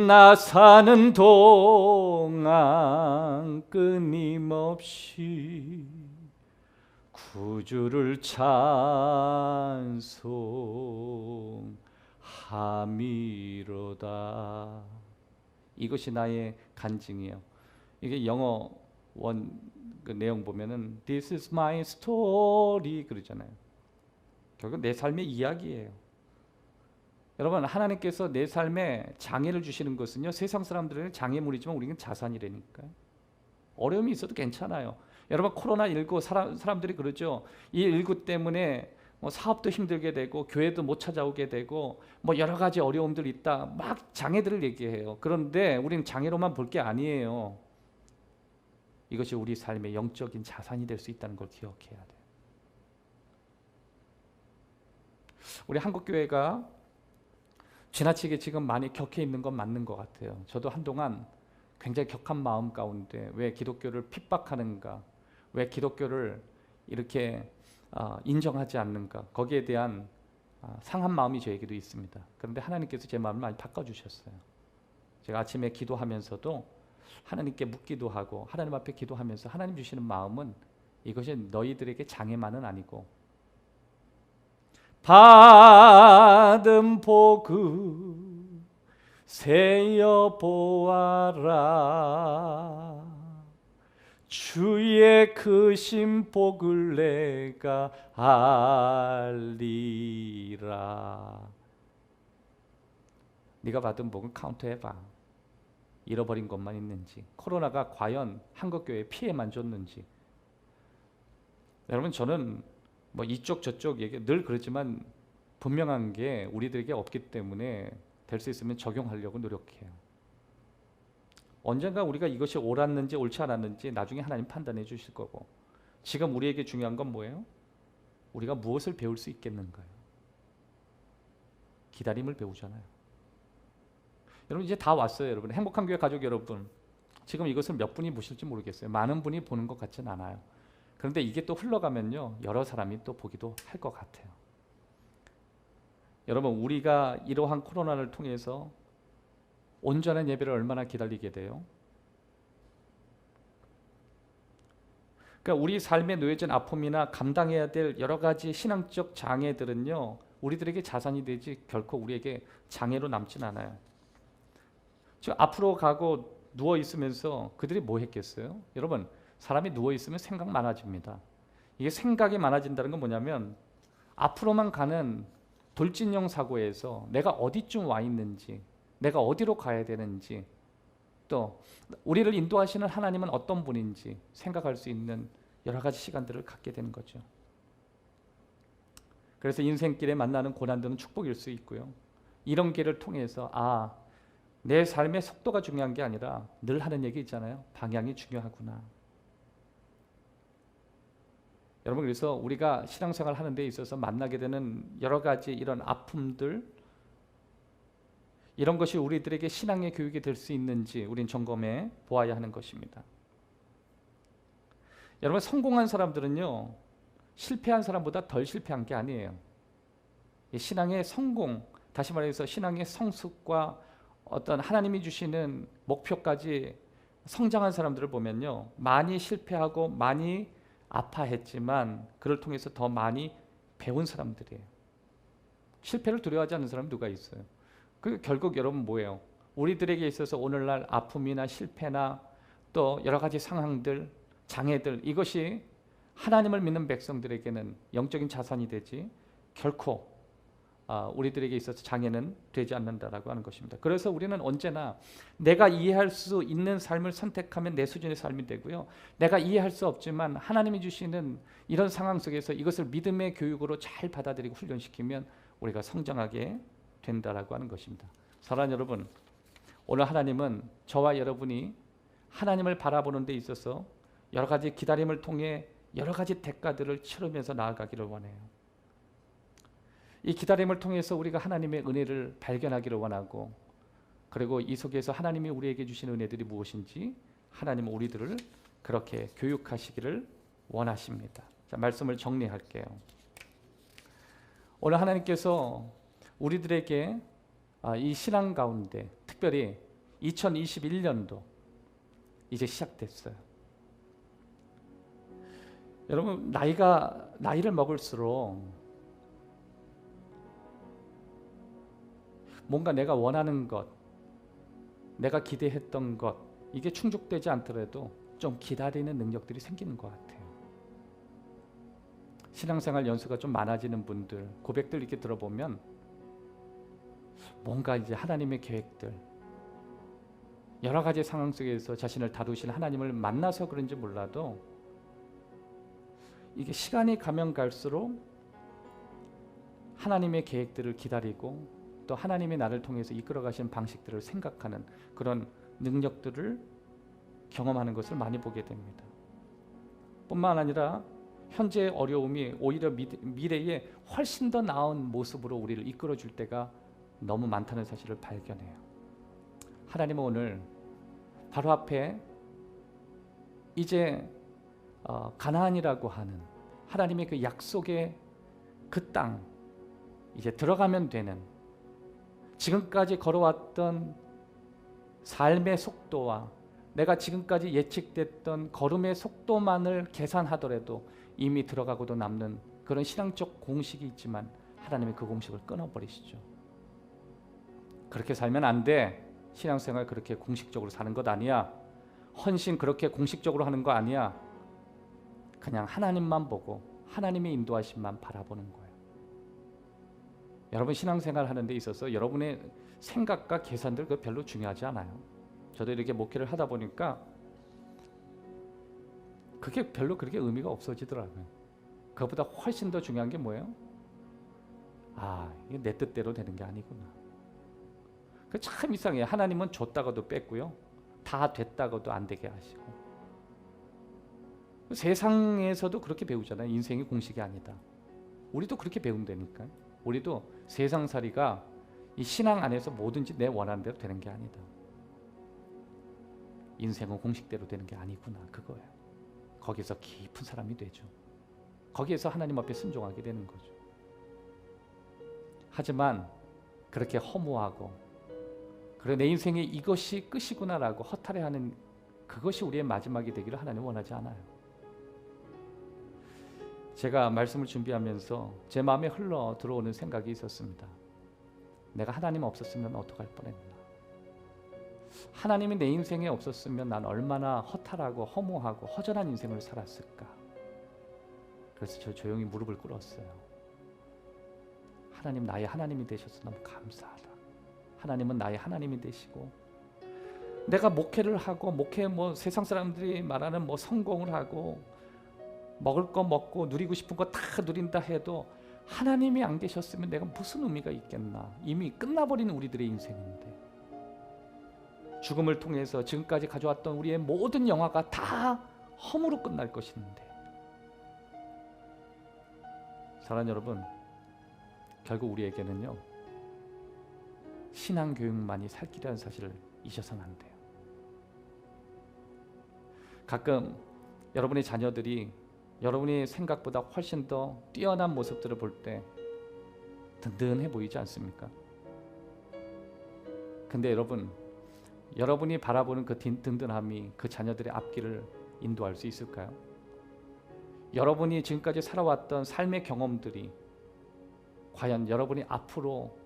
나 사는 동안 끊임없이 구주를 찬송함이로다. 이것이 나의 간증이에요. 이게 영어 그 내용 보면은 This is my story 그러잖아요. 결국 내 삶의 이야기예요. 여러분, 하나님께서 내 삶에 장애를 주시는 것은요, 세상 사람들은 장애물이지만 우리는 자산이라니까요. 어려움이 있어도 괜찮아요. 여러분, 코로나19 사람들이 그러죠. 이 19 때문에 뭐 사업도 힘들게 되고 교회도 못 찾아오게 되고 뭐 여러 가지 어려움들이 있다, 막 장애들을 얘기해요. 그런데 우리는 장애로만 볼 게 아니에요. 이것이 우리 삶의 영적인 자산이 될 수 있다는 걸 기억해야 돼요. 우리 한국교회가 지나치게 지금 많이 격해 있는 건 맞는 것 같아요. 저도 한동안 굉장히 격한 마음 가운데 왜 기독교를 핍박하는가, 왜 기독교를 이렇게 인정하지 않는가, 거기에 대한 상한 마음이 저에게도 있습니다. 그런데 하나님께서 제 마음을 많이 바꿔주셨어요. 제가 아침에 기도하면서도 하나님께 묻기도 하고 하나님 앞에 기도하면서 하나님 주시는 마음은 이것이 너희들에게 장애만은 아니고 받은 복음 세여 보아라 주의 크신 복을 내가 알리라. 네가 받은 복은 카운트해봐. 잃어버린 것만 있는지, 코로나가 과연 한국교회에 피해만 줬는지. 여러분, 저는 뭐 이쪽 저쪽 얘기 늘 그러지만 분명한 게 우리들에게 없기 때문에 될 수 있으면 적용하려고 노력해요. 언젠가 우리가 이것이 옳았는지 옳지 않았는지 나중에 하나님 판단해 주실 거고, 지금 우리에게 중요한 건 뭐예요? 우리가 무엇을 배울 수 있겠는가요? 기다림을 배우잖아요. 여러분, 이제 다 왔어요. 여러분, 행복한 교회 가족 여러분, 지금 이것을 몇 분이 보실지 모르겠어요. 많은 분이 보는 것 같진 않아요. 그런데 이게 또 흘러가면요, 여러 사람이 또 보기도 할 것 같아요. 여러분, 우리가 이러한 코로나를 통해서 온전한 예배를 얼마나 기다리게 돼요? 그러니까 우리 삶에 놓여진 아픔이나 감당해야 될 여러 가지 신앙적 장애들은요, 우리들에게 자산이 되지 결코 우리에게 장애로 남진 않아요. 지금 앞으로 가고 누워 있으면서 그들이 뭐 했겠어요? 여러분, 사람이 누워 있으면 생각 많아집니다. 이게 생각이 많아진다는 건 뭐냐면, 앞으로만 가는 돌진형 사고에서 내가 어디쯤 와 있는지, 내가 어디로 가야 되는지, 또 우리를 인도하시는 하나님은 어떤 분인지 생각할 수 있는 여러 가지 시간들을 갖게 되는 거죠. 그래서 인생길에 만나는 고난들은 축복일 수 있고요. 이런 길을 통해서 내 삶의 속도가 중요한 게 아니라 늘 하는 얘기 있잖아요. 방향이 중요하구나. 여러분, 그래서 우리가 신앙생활 하는 데 있어서 만나게 되는 여러 가지 이런 아픔들, 이런 것이 우리들에게 신앙의 교육이 될 수 있는지 우린 점검해 보아야 하는 것입니다. 여러분, 성공한 사람들은요, 실패한 사람보다 덜 실패한 게 아니에요. 신앙의 성공, 다시 말해서 신앙의 성숙과 어떤 하나님이 주시는 목표까지 성장한 사람들을 보면요, 많이 실패하고 많이 아파했지만 그를 통해서 더 많이 배운 사람들이에요. 실패를 두려워하지 않는 사람이 누가 있어요? 그 결국 여러분 뭐예요? 우리들에게 있어서 오늘날 아픔이나 실패나 또 여러 가지 상황들, 장애들, 이것이 하나님을 믿는 백성들에게는 영적인 자산이 되지 결코 우리들에게 있어서 장애는 되지 않는다라고 하는 것입니다. 그래서 우리는 언제나 내가 이해할 수 있는 삶을 선택하면 내 수준의 삶이 되고요, 내가 이해할 수 없지만 하나님이 주시는 이런 상황 속에서 이것을 믿음의 교육으로 잘 받아들이고 훈련시키면 우리가 성장하게 된다라고 하는 것입니다. 사랑하는 여러분, 오늘 하나님은 저와 여러분이 하나님을 바라보는 데 있어서 여러 가지 기다림을 통해 여러 가지 대가들을 치르면서 나아가기를 원해요. 이 기다림을 통해서 우리가 하나님의 은혜를 발견하기를 원하고, 그리고 이 속에서 하나님이 우리에게 주신 은혜들이 무엇인지 하나님은 우리들을 그렇게 교육하시기를 원하십니다. 자, 말씀을 정리할게요. 오늘 하나님께서 우리들에게 이 신앙 가운데 특별히 2021년도 이제 시작됐어요. 여러분, 나이를 먹을수록 뭔가 내가 원하는 것, 내가 기대했던 것, 이게 충족되지 않더라도 좀 기다리는 능력들이 생기는 것 같아요. 신앙생활 연수가 좀 많아지는 분들, 고백들 이렇게 들어보면 뭔가 이제 하나님의 계획들, 여러 가지 상황 속에서 자신을 다루신 하나님을 만나서 그런지 몰라도 이게 시간이 가면 갈수록 하나님의 계획들을 기다리고 또 하나님이 나를 통해서 이끌어 가시는 방식들을 생각하는 그런 능력들을 경험하는 것을 많이 보게 됩니다. 뿐만 아니라 현재의 어려움이 오히려 미래에 훨씬 더 나은 모습으로 우리를 이끌어 줄 때가 너무 많다는 사실을 발견해요. 하나님은 오늘 바로 앞에 이제 가나안이라고 하는 하나님의 그 약속의 그 땅, 이제 들어가면 되는, 지금까지 걸어왔던 삶의 속도와 내가 지금까지 예측됐던 걸음의 속도만을 계산하더라도 이미 들어가고도 남는 그런 신앙적 공식이 있지만 하나님의 그 공식을 끊어버리시죠. 그렇게 살면 안 돼. 신앙생활 그렇게 공식적으로 사는 것 아니야. 헌신 그렇게 공식적으로 하는 거 아니야. 그냥 하나님만 보고 하나님의 인도하심만 바라보는 거예요. 여러분 신앙생활 하는 데 있어서 여러분의 생각과 계산들 그거 별로 중요하지 않아요. 저도 이렇게 목회를 하다 보니까 그게 별로 그렇게 의미가 없어지더라고요. 그것보다 훨씬 더 중요한 게 뭐예요? 이게 내 뜻대로 되는 게 아니구나. 그 참 이상해요. 하나님은 줬다가도 뺐고요. 다 됐다가도 안 되게 하시고. 세상에서도 그렇게 배우잖아요. 인생이 공식이 아니다. 우리도 그렇게 배운다니까요. 우리도 세상살이가 이 신앙 안에서 뭐든지 내 원하는 대로 되는 게 아니다. 인생은 공식대로 되는 게 아니구나. 그거예요. 거기서 깊은 사람이 되죠. 거기에서 하나님 앞에 순종하게 되는 거죠. 하지만 그렇게 허무하고 그래 내 인생에 이것이 끝이구나라고 허탈해하는 그것이 우리의 마지막이 되기를 하나님 원하지 않아요. 제가 말씀을 준비하면서 제 마음에 흘러 들어오는 생각이 있었습니다. 내가 하나님 없었으면 어떡할 뻔했나. 하나님이 내 인생에 없었으면 난 얼마나 허탈하고 허무하고 허전한 인생을 살았을까. 그래서 저 조용히 무릎을 꿇었어요. 하나님 나의 하나님이 되셔서 너무 감사하다. 하나님은 나의 하나님이 되시고 내가 목회를 하고 목회 세상 사람들이 말하는 성공을 하고 먹을 거 먹고 누리고 싶은 거 다 누린다 해도 하나님이 안 계셨으면 내가 무슨 의미가 있겠나. 이미 끝나버린 우리들의 인생인데 죽음을 통해서 지금까지 가져왔던 우리의 모든 영화가 다 허무로 끝날 것인데 사랑하는 여러분, 결국 우리에게는요 신앙교육만이 살 길이라는 사실을 잊어서는 안 돼요. 가끔 여러분의 자녀들이 여러분이 생각보다 훨씬 더 뛰어난 모습들을 볼 때 든든해 보이지 않습니까? 근데 여러분이 바라보는 그 든든함이 그 자녀들의 앞길을 인도할 수 있을까요? 여러분이 지금까지 살아왔던 삶의 경험들이 과연 여러분이 앞으로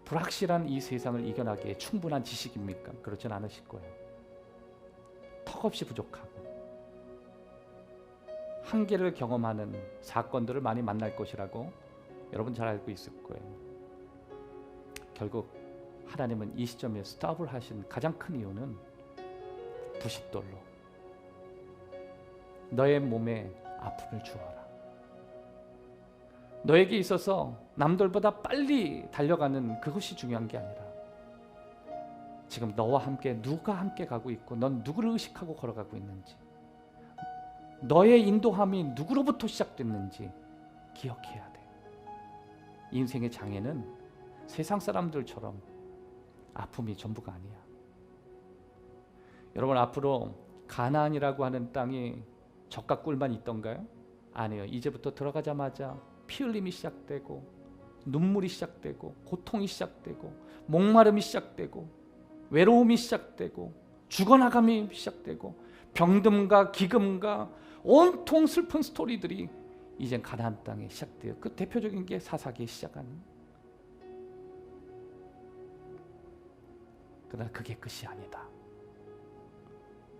불확실한 이 세상을 이겨나기에 충분한 지식입니까? 그렇진 않으실 거예요. 턱없이 부족하고 한계를 경험하는 사건들을 많이 만날 것이라고 여러분 잘 알고 있을 거예요. 결국 하나님은 이 시점에 스톱을 하신 가장 큰 이유는 부싯돌로 너의 몸에 아픔을 주어라. 너에게 있어서 남들보다 빨리 달려가는 그것이 중요한 게 아니라 지금 너와 함께 누가 함께 가고 있고 넌 누구를 의식하고 걸어가고 있는지 너의 인도함이 누구로부터 시작됐는지 기억해야 돼. 인생의 장애는 세상 사람들처럼 아픔이 전부가 아니야. 여러분 앞으로 가나안이라고 하는 땅이 적과 꿀만 있던가요? 아니에요. 이제부터 들어가자마자 피 흘림이 시작되고 눈물이 시작되고 고통이 시작되고 목마름이 시작되고 외로움이 시작되고 죽어나감이 시작되고 병듦과 기금과 온통 슬픈 스토리들이 이젠 가나안 땅에 시작돼요. 그 대표적인 게 사사기에 시작하는. 그러나 그게 끝이 아니다.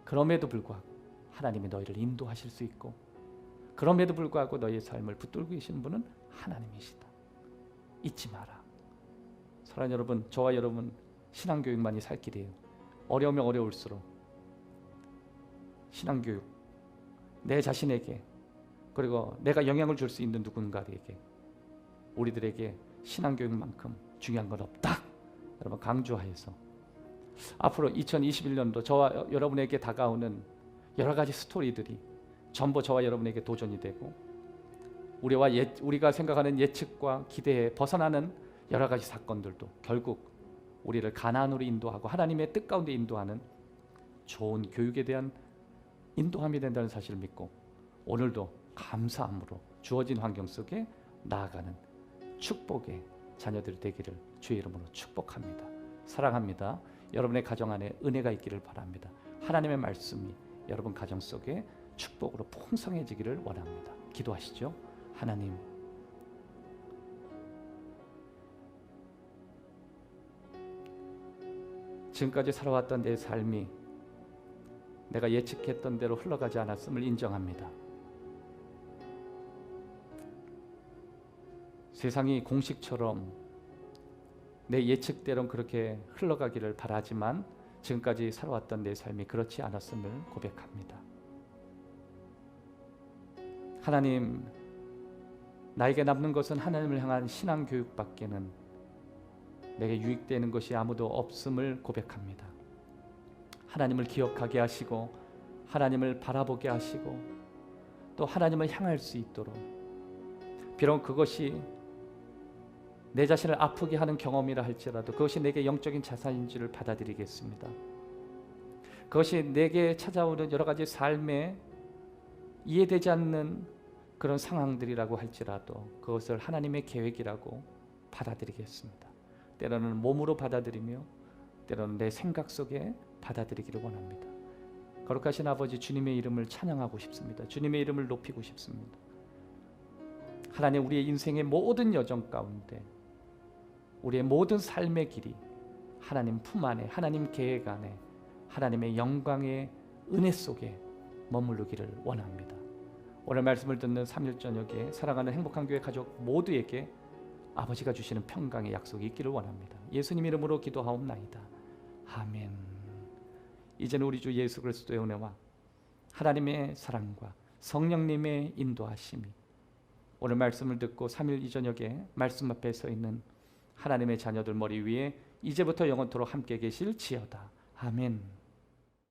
그럼에도 불구하고 하나님이 너희를 인도하실 수 있고 그럼에도 불구하고 너희의 삶을 붙들고 계시는 분은 하나님이시다. 잊지 마라. 사랑하는 여러분, 저와 여러분 신앙교육만이 살 길이에요. 어려우면 어려울수록 신앙교육 내 자신에게 그리고 내가 영향을 줄 수 있는 누군가에게 우리들에게 신앙교육만큼 중요한 건 없다. 여러분 강조하여서 앞으로 2021년도 저와 여러분에게 다가오는 여러 가지 스토리들이 전부 저와 여러분에게 도전이 되고 우리가 생각하는 예측과 기대에 벗어나는 여러 가지 사건들도 결국 우리를 가나안으로 인도하고 하나님의 뜻 가운데 인도하는 좋은 교육에 대한 인도함이 된다는 사실을 믿고 오늘도 감사함으로 주어진 환경 속에 나아가는 축복의 자녀들이 되기를 주의 이름으로 축복합니다. 사랑합니다. 여러분의 가정 안에 은혜가 있기를 바랍니다. 하나님의 말씀이 여러분 가정 속에 축복으로 풍성해지기를 원합니다. 기도하시죠. 하나님, 지금까지 살아왔던 내 삶이 내가 예측했던 대로 흘러가지 않았음을 인정합니다. 세상이 공식처럼 내 예측대로 그렇게 흘러가기를 바라지만 지금까지 살아왔던 내 삶이 그렇지 않았음을 고백합니다. 하나님, 나에게 남는 것은 하나님을 향한 신앙 교육밖에는 내게 유익되는 것이 아무도 없음을 고백합니다. 하나님을 기억하게 하시고 하나님을 바라보게 하시고 또 하나님을 향할 수 있도록, 비록 그것이 내 자신을 아프게 하는 경험이라 할지라도 그것이 내게 영적인 자산인 줄을 받아들이겠습니다. 그것이 내게 찾아오는 여러 가지 삶에 이해되지 않는 그런 상황들이라고 할지라도 그것을 하나님의 계획이라고 받아들이겠습니다. 때로는 몸으로 받아들이며 때로는 내 생각 속에 받아들이기를 원합니다. 거룩하신 아버지, 주님의 이름을 찬양하고 싶습니다. 주님의 이름을 높이고 싶습니다. 하나님, 우리의 인생의 모든 여정 가운데 우리의 모든 삶의 길이 하나님 품 안에, 하나님 계획 안에, 하나님의 영광의 은혜 속에 머무르기를 원합니다. 오늘 말씀을 듣는 3일 저녁에 사랑하는 행복한 교회 가족 모두에게 아버지가 주시는 평강의 약속이 있기를 원합니다. 예수님 이름으로 기도하옵나이다. 아멘. 이제는 우리 주 예수 그리스도의 은혜와 하나님의 사랑과 성령님의 인도하심이 오늘 말씀을 듣고 3일 이 저녁에 말씀 앞에 서 있는 하나님의 자녀들 머리 위에 이제부터 영원토록 함께 계실지어다. 아멘.